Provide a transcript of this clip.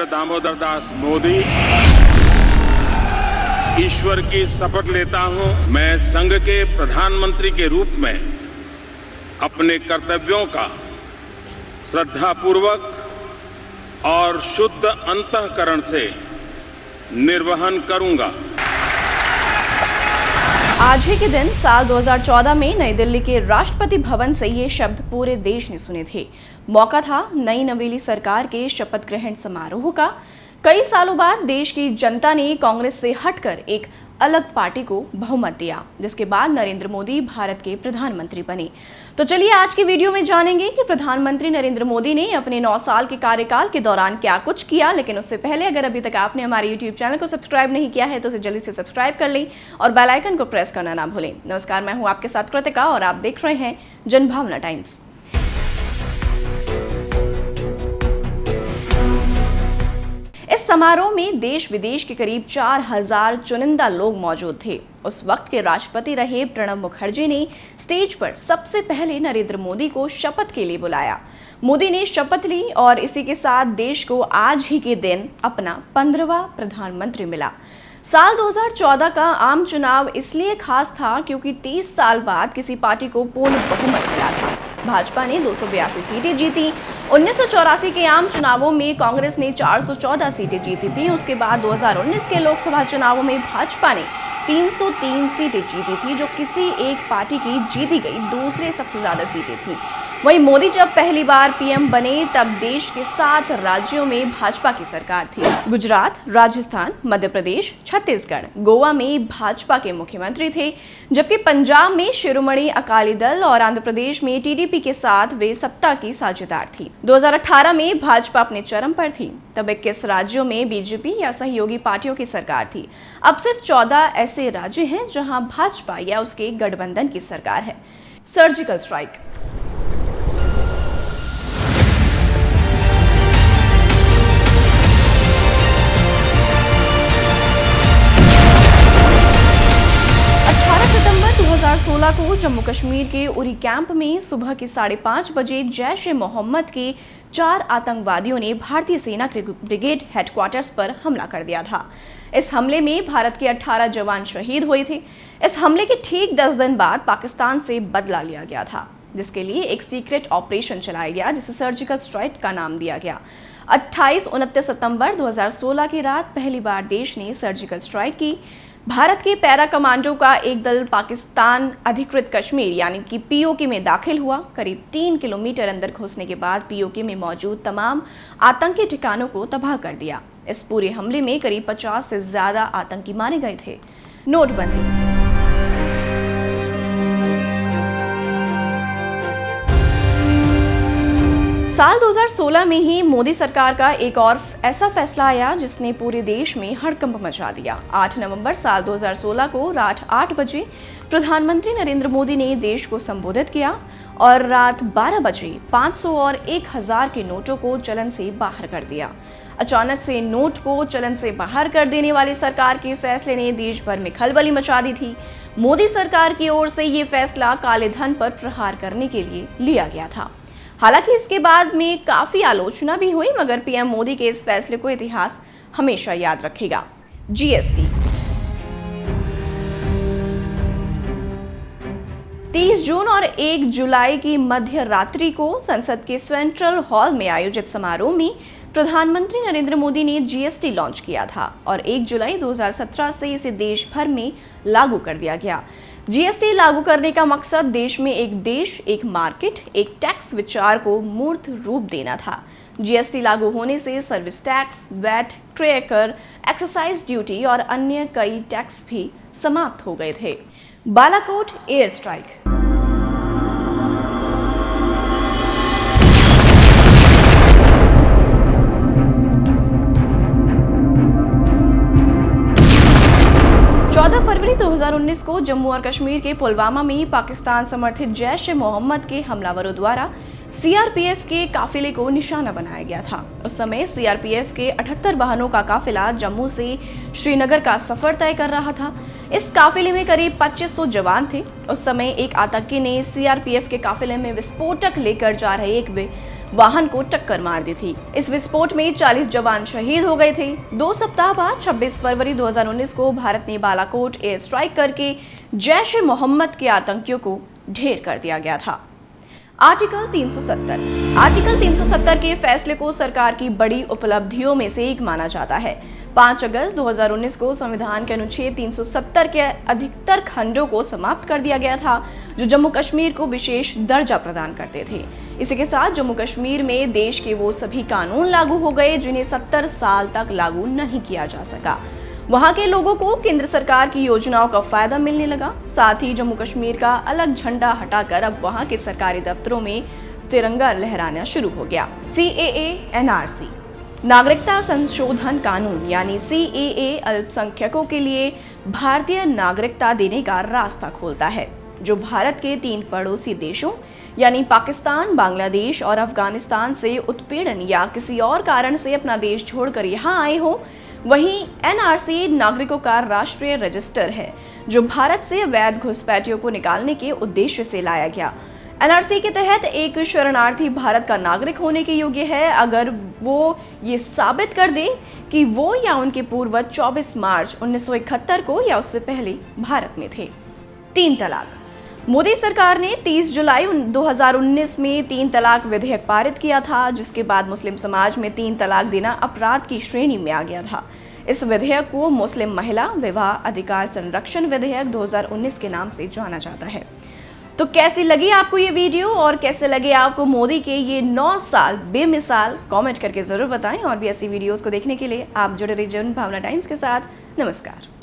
दामोदर दास मोदी ईश्वर की शपथ लेता हूं, मैं संघ के प्रधानमंत्री के रूप में अपने कर्तव्यों का श्रद्धापूर्वक और शुद्ध अंतःकरण से निर्वहन करूंगा। आज ही के दिन साल 2014 में नई दिल्ली के राष्ट्रपति भवन से ये शब्द पूरे देश ने सुने थे। मौका था नई नवेली सरकार के शपथ ग्रहण समारोह का। कई सालों बाद देश की जनता ने कांग्रेस से हटकर एक अलग पार्टी को बहुमत दिया, जिसके बाद नरेंद्र मोदी भारत के प्रधानमंत्री बने। तो चलिए आज की वीडियो में जानेंगे कि प्रधानमंत्री नरेंद्र मोदी ने अपने 9 साल के कार्यकाल के दौरान क्या कुछ किया। लेकिन उससे पहले अगर अभी तक आपने हमारे YouTube चैनल को सब्सक्राइब नहीं किया है तो उसे जल्दी से सब्सक्राइब कर लें और बेल आइकन को प्रेस करना ना भूलें। नमस्कार, मैं हूं आपके साथ कृतिका और आप देख रहे हैं जनभावना टाइम्स। इस समारोह में देश विदेश के करीब 4000 चुनिंदा लोग मौजूद थे। उस वक्त के राष्ट्रपति रहे प्रणब मुखर्जी ने स्टेज पर सबसे पहले नरेंद्र मोदी को शपथ के लिए बुलाया। मोदी ने शपथ ली और इसी के साथ देश को आज ही के दिन अपना 15वां प्रधानमंत्री मिला। साल 2014 का आम चुनाव इसलिए खास था क्योंकि 30 साल बाद किसी पार्टी को पूर्ण बहुमत मिला था। भाजपा ने 282 सीटें जीती। 1984 के आम चुनावों में कांग्रेस ने 414 सीटें जीती थी। उसके बाद 2019 के लोकसभा चुनावों में भाजपा ने 303 सीटें जीती थी, जो किसी एक पार्टी की जीती गई दूसरे सबसे ज्यादा सीटें थी। वहीं मोदी जब पहली बार पीएम बने तब देश के 7 राज्यों में भाजपा की सरकार थी। गुजरात, राजस्थान, मध्य प्रदेश, छत्तीसगढ़, गोवा में भाजपा के मुख्यमंत्री थे, जबकि पंजाब में शिरोमणि अकाली दल और आंध्र प्रदेश में टीडीपी के साथ वे सत्ता की साझेदार थी। 2018 में भाजपा अपने चरम पर थी। तब 21 राज्यों में बीजेपी या सहयोगी पार्टियों की सरकार थी। अब सिर्फ 14 ऐसे राज्य हैं जहां भाजपा या उसके गठबंधन की सरकार है। Surgical strike. सितंबर 2016 को जम्मू कश्मीर के उरी कैंप में सुबह के 5:30 बजे जैश ए मोहम्मद के 4 आतंकवादियों ने भारतीय सेना के ब्रिगेड हेडक्वार्टर्स पर हमला कर दिया था। इस हमले में भारत के 18 जवान शहीद हुए थे। इस हमले के ठीक 10 दिन बाद पाकिस्तान से बदला लिया गया था, जिसके लिए एक सीक्रेट ऑपरेशन चलाया गया, जिसे सर्जिकल स्ट्राइक का नाम दिया गया। 28-29 सितंबर 2016 की रात पहली बार देश ने सर्जिकल स्ट्राइक की। भारत के पैरा कमांडो का एक दल पाकिस्तान अधिकृत कश्मीर यानी कि पीओके में दाखिल हुआ। करीब 3 किलोमीटर अंदर घुसने के बाद पीओके में मौजूद तमाम आतंकी ठिकानों को तबाह कर दिया। इस पूरे हमले में करीब 50 से ज्यादा आतंकी मारे गए थे। नोटबंदी। साल 2016 में ही मोदी सरकार का एक और ऐसा फैसला आया जिसने पूरे देश में हड़कंप मचा दिया। 8 नवंबर साल 2016 को रात 8 बजे प्रधानमंत्री नरेंद्र मोदी ने देश को संबोधित किया और रात 12 बजे 500 और 1000 के नोटों को चलन से बाहर कर दिया। अचानक से नोट को चलन से बाहर कर देने वाली सरकार के फैसले ने देश भर में खलबली मचा दी थी। मोदी सरकार की ओर से ये फैसला काले धन पर प्रहार करने के लिए लिया गया था। हालांकि इसके बाद में काफी आलोचना भी हुई, मगर पीएम मोदी के इस फैसले को इतिहास हमेशा याद रखेगा। जीएसटी। 30 जून और 1 जुलाई की मध्य रात्रि को संसद के सेंट्रल हॉल में आयोजित समारोह में प्रधानमंत्री नरेंद्र मोदी ने जीएसटी लॉन्च किया था और 1 जुलाई 2017 से इसे देश भर में लागू कर दिया गया। जीएसटी लागू करने का मकसद देश में एक देश, एक मार्केट, एक टैक्स विचार को मूर्त रूप देना था। जीएसटी लागू होने से सर्विस टैक्स, वैट, क्रय कर, एक्साइज ड्यूटी और अन्य कई टैक्स भी समाप्त हो गए थे। Balakot air strike. फरवरी 2019 को जम्मू और कश्मीर के पुलवामा में पाकिस्तान समर्थित जैश ए मोहम्मद के हमलावरों द्वारा सीआरपीएफ के काफिले को निशाना बनाया गया था। उस समय सीआरपीएफ के 78 वाहनों का काफिला जम्मू से श्रीनगर का सफर तय कर रहा था। इस काफिले में करीब 2500 जवान थे। उस समय एक आतंकी ने सीआरपीएफ के काफिले में विस्फोटक लेकर जा रहे एक वाहन को टक्कर मार दी थी। इस विस्फोट में 40 जवान शहीद हो गए थे। 2 सप्ताह बाद 26 फरवरी 2019 को भारत ने बालाकोट एयर स्ट्राइक करके जैश-ए-मोहम्मद के आतंकियों को ढेर कर दिया गया था। आर्टिकल 370 के फैसले को सरकार की बड़ी उपलब्धियों में से एक माना जाता है। 5 अगस्त 2019 को संविधान के अनुच्छेद 370 के अधिकतर खंडों को समाप्त कर दिया गया था, जो जम्मू कश्मीर को विशेष दर्जा प्रदान करते थे। इसी के साथ जम्मू कश्मीर में देश के वो सभी कानून लागू हो गए जिन्हें 70 साल तक लागू नहीं किया जा सका। वहां के लोगों को केंद्र सरकार की योजनाओं का फायदा मिलने लगा। साथ ही जम्मू कश्मीर का अलग झंडा हटाकर अब वहां के सरकारी दफ्तरों में तिरंगा लहराना शुरू हो गया। CAA NRC नागरिकता संशोधन कानून यानी CAA अल्पसंख्यकों के लिए भारतीय नागरिकता देने का रास्ता खोलता है। जो भारत के 3 पड़ोसी देशों यानी पाकिस्तान, बांग्लादेश और अफगानिस्तान से उत्पीड़न या किसी और कारण से अपना देश छोड़कर यहाँ आए हो, वहीं NRC नागरिकों का राष्ट्रीय रजिस्टर है जो भारत से अवैध घुसपैठियों को निकालने के उद्देश्य से लाया गया। NRC के तहत एक शरणार्थी भारत का नागरिक होने के योग्य है अगर वो ये साबित कर दे कि वो या उनके पूर्वज 24 मार्च 1971 को या उससे पहले भारत में थे। 3 तलाक। मोदी सरकार ने 30 जुलाई 2019 में 3 तलाक विधेयक पारित किया था, जिसके बाद मुस्लिम समाज में 3 तलाक देना अपराध की श्रेणी में आ गया था। इस विधेयक को मुस्लिम महिला विवाह अधिकार संरक्षण विधेयक 2019 के नाम से जाना जाता है। तो कैसी लगी आपको ये वीडियो और कैसे लगे आपको मोदी के ये 9 साल बेमिसाल, कमेंट करके जरूर बताएं। और भी ऐसी वीडियोस को देखने के लिए आप जुड़े रहिए जनभावना टाइम्स के साथ। नमस्कार।